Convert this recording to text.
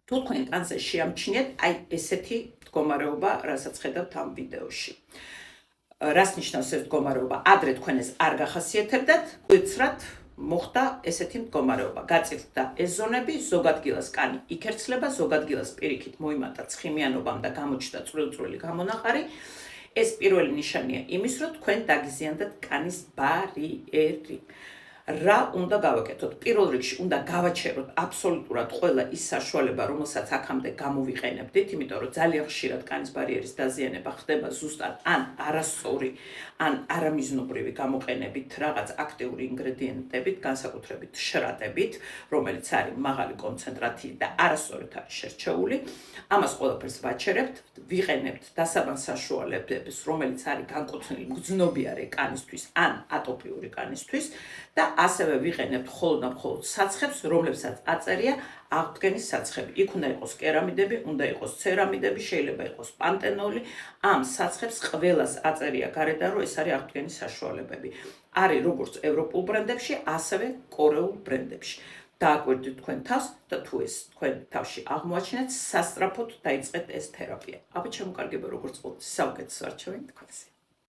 თუ თქვენ კანზე შეამჩნიეთ აი ესეთი მდგომარეობა, რასაც ხედავთ ამ ვიდეოში. რას ნიშნავს ეს მდგომარეობა? ადრე თქვენ ეს არ გახასიათებდათ, კვირცრად მოხდა ესეთი მდგომარეობა. გაწივდა ეს ზონები, ზოგადგილას კანი იქერცლება, ზოგადგილას პირიქით მოიმატა ცხიმიანობამ და გამოჩნდა წვრილ-წვრილი გამონაყარი. ეს პირველი ნიშანია იმის, რომ თქვენ დაგიზიანდათ კანის ბარიერი. რა უნდა გავაკეთოთ? პირველ რიგში უნდა გავაჩეროთ აბსოლუტურად ყველა ის საშუალება, რომელსაც აქამდე გამოვიყენებდით, იმიტომ რომ ძალიან ხშირად კანის ბარიერის დაზიანება ხდება ზუსტად ან არასწორი, ან არამიზნობრივი გამოყენებით რაღაც აქტიური ინგრედიენტებით, განსაკუთრებით შრატებით, რომელიც არის მაღალი კონცენტრაციით და არასწორად არის შერჩეული. ამას ყველაფერს ვაჩერებთ, ვიყენებთ დასაბან საშუალებებს, რომელიც არის განკუთვნილი გრძნობიარე კანისთვის ან ატოპიური კანისთვის და ასევე ვიყენებთ მხოლოდ და მხოლოდ საცხებს, რომლებსაც აწერია აღდგენის საცხები. იქ უნდა იყოს კერამიდები, უნდა იყოს ცერამიდები, შეიძლება იყოს პანტენოლი. ამ საცხებს ყველას აწერია გარედან, რომ ეს არის აღდგენის საშუალებები. არის როგორც ევროპულ ბრენდებში, ასევე კორეულ ბრენდებში. დააკვირდით თქვენ თავს და თუ ეს თქვენ თავში აღმოაჩინეთ, სასწრაფოდ დაიწყეთ ეს თერაპია. აბა ჩემო კარგებო, როგორც ყოველთვის საუკეთესო არჩევანი თქვენზე.